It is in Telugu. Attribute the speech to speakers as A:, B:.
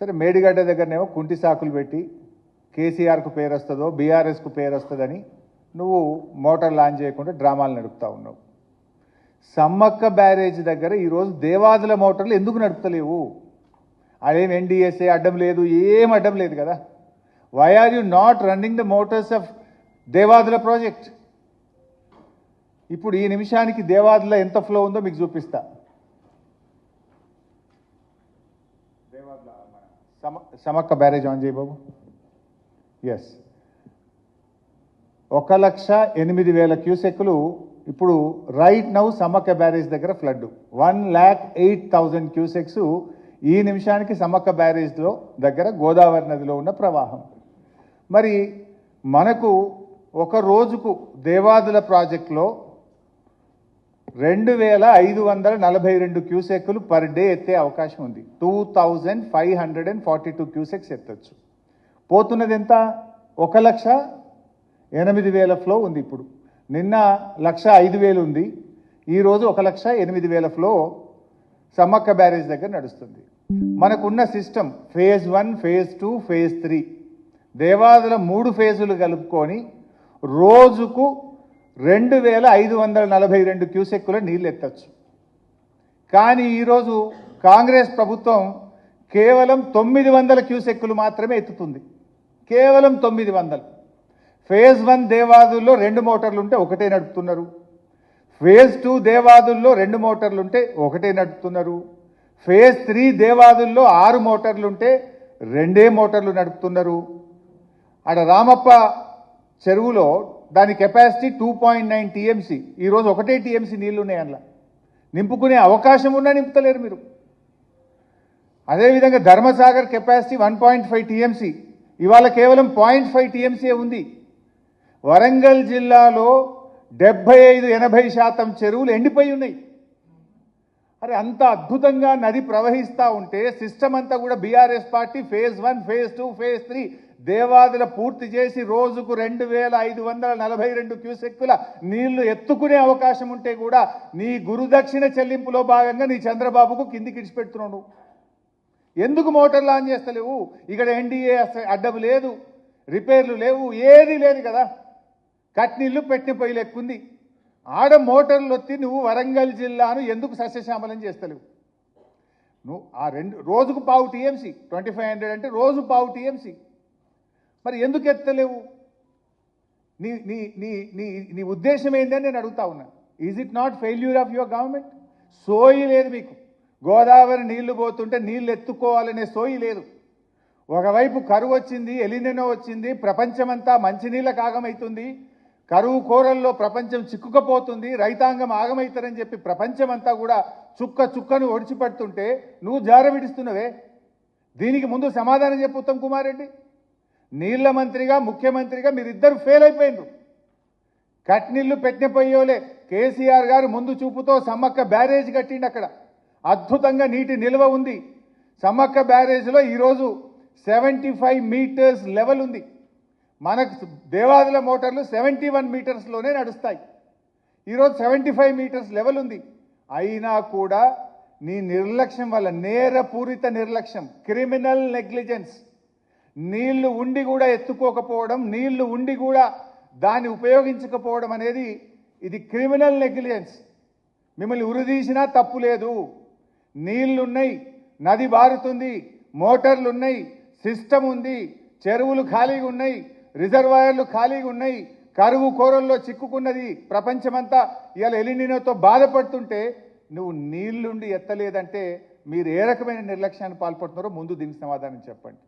A: సరే మేడిగడ్డ దగ్గరనేమో కుంటి సాకులు పెట్టి కేసీఆర్కు పేరు వస్తుందో బీఆర్ఎస్కు పేరు వస్తుందని నువ్వు మోటార్ లాంచ్ చేయకుండా డ్రామాలు నడుపుతా ఉన్నావు. సమ్మక్క బ్యారేజ్ దగ్గర ఈరోజు దేవాదుల మోటార్లు ఎందుకు నడుపుతలేవు? అదేం ఎన్డీఎస్ఏ అడ్డం లేదు, ఏం అడ్డం లేదు కదా. Why are you not running the motors of Devadula project? ఇప్పుడు ఈ నిమిషానికి దేవాదుల ఎంత ఫ్లో ఉందో మీకు చూపిస్తా. సమక్క బ్యారేజ్ ఆన్ చేయి బాబు. ఎస్, 1,08,000 క్యూసెక్లు ఇప్పుడు రైట్ నౌ సమ్మక్క బ్యారేజ్ దగ్గర ఫ్లడ్. 1,08,000 క్యూసెక్స్ ఈ నిమిషానికి సమ్మక్క బ్యారేజ్లో దగ్గర గోదావరి నదిలో ఉన్న ప్రవాహం. మరి మనకు ఒక రోజుకు దేవాదుల ప్రాజెక్టులో 2,542 క్యూసెక్లు పర్ డే ఎత్తే అవకాశం ఉంది. 2,542 క్యూసెక్స్ ఎత్తచ్చు. పోతున్నది ఎంత? 1,08,000 ఫ్లో ఉంది. ఇప్పుడు నిన్న 1,05,000 ఉంది, ఈరోజు 1,08,000 ఫ్లో సమ్మక్క బ్యారేజ్ దగ్గర నడుస్తుంది. మనకున్న system phase 1, phase 2, phase 3 Devadula 3 ఫేజులు కలుపుకొని రోజుకు 2,542 క్యూసెక్కుల నీళ్ళు ఎత్తచ్చు. కానీ ఈరోజు కాంగ్రెస్ ప్రభుత్వం కేవలం 900 క్యూసెక్కులు మాత్రమే ఎత్తుతుంది. కేవలం 900. ఫేజ్ 1 దేవాదుల్లో 2 మోటార్లు ఉంటే ఒకటే నడుపుతున్నారు. ఫేజ్ 2 దేవాదుల్లో 2 మోటార్లు ఉంటే ఒకటే నడుపుతున్నారు. ఫేజ్ 3 దేవాదుల్లో 6 మోటార్లు ఉంటే 2 మోటార్లు నడుపుతున్నారు. ఆడ రామప్ప చెరువులో దాని కెపాసిటీ 2.9 టీఎంసీ. ఈరోజు 1 టీఎంసీ నీళ్లు ఉన్నాయి. అందులో నింపుకునే అవకాశం ఉన్నా నింపుతలేరు మీరు. అదేవిధంగా ధర్మసాగర్ కెపాసిటీ 1.5 టీఎంసీ, ఇవాళ కేవలం 0.5 టీఎంసీ ఉంది. వరంగల్ జిల్లాలో 75-80% చెరువులు ఎండిపోయి ఉన్నాయి. అరే అంత అద్భుతంగా నది ప్రవహిస్తూ ఉంటే సిస్టమ్ అంతా కూడా BRS party phase 1, phase 2, phase 3 Devadula పూర్తి చేసి రోజుకు 2,542 క్యూసెక్కుల నీళ్లు ఎత్తుకునే అవకాశం ఉంటే కూడా నీ గురుదక్షిణ చెల్లింపులో భాగంగా నీ చంద్రబాబుకు కిందికి ఇడిచిపెడుతున్నావు. ఎందుకు మోటార్లు ఆన్ చేస్తలేవు? ఇక్కడ ఎన్డీఏ అడ్డం లేదు, రిపేర్లు లేవు, ఏది లేదు కదా. కట్నీళ్లు పెట్టిన పొయ్యిలు ఎక్కుంది. ఆడ మోటార్లు వచ్చి నువ్వు వరంగల్ జిల్లాను ఎందుకు సస్యశ్యామలం చేస్తలేవు? నువ్వు ఆ రోజుకు 0.5 టీఎంసీ, 2,500 అంటే రోజు 0.5 టీఎంసీ. మరి ఎందుకు ఎత్తలేవు? నీ నీ నీ నీ నీ ఉద్దేశం ఏంటని నేను అడుగుతా ఉన్నా. Is it not failure of your government? సోయి లేదు మీకు. గోదావరి నీళ్లు పోతుంటే నీళ్లు ఎత్తుకోవాలనే సోయి లేదు. ఒకవైపు కరువు వచ్చింది, ఎలినెనో వచ్చింది, ప్రపంచమంతా మంచినీళ్ళకు ఆగమవుతుంది, కరువు కోరల్లో ప్రపంచం చిక్కుకపోతుంది, రైతాంగం ఆగమవుతారని చెప్పి ప్రపంచమంతా కూడా చుక్క చుక్కను ఒడిచిపడుతుంటే నువ్వు జార విడుస్తున్నవే. దీనికి ముందు సమాధానం చెప్పు ఉత్తమ్ కుమార్ రెడ్డి. నీళ్ల మంత్రిగా ముఖ్యమంత్రిగా మీరిద్దరు ఫెయిల్ అయిపోయినారు. కట్నీళ్లు పెట్టిపోయేలే. కేసీఆర్ గారు ముందు చూపుతో సమ్మక్క బ్యారేజ్ కట్టిండి. అక్కడ అద్భుతంగా నీటి నిల్వ ఉంది. సమ్మక్క బ్యారేజ్లో ఈరోజు 75 మీటర్స్ లెవెల్ ఉంది. మనకు దేవాదుల మోటార్లు 71 మీటర్స్లోనే నడుస్తాయి. ఈరోజు 75 మీటర్స్ లెవెల్ ఉంది. అయినా కూడా నీ నిర్లక్ష్యం వల్ల, నేరపూరిత నిర్లక్ష్యం, క్రిమినల్ నెగ్లిజెన్స్, నీళ్లు ఉండి కూడా ఎత్తుకోకపోవడం, నీళ్లు ఉండి కూడా దాన్ని ఉపయోగించకపోవడం అనేది ఇది క్రిమినల్ నెగ్లిజెన్స్. మిమ్మల్ని ఉరిదీసినా తప్పు లేదు. నీళ్లున్నాయి, నది బారుతుంది, మోటార్లు ఉన్నాయి, సిస్టమ్ ఉంది, చెరువులు ఖాళీగా ఉన్నాయి, రిజర్వాయర్లు ఖాళీగా ఉన్నాయి, కరువు కోరల్లో చిక్కుకున్నది ప్రపంచమంతా. ఇవాళ ఎలినినోతో బాధపడుతుంటే నువ్వు నీళ్లుండి ఎత్తలేదంటే మీరు ఏ రకమైన నిర్లక్ష్యాన్ని పాల్పడుతున్నారో ముందు దీనికి సమాధానం చెప్పండి.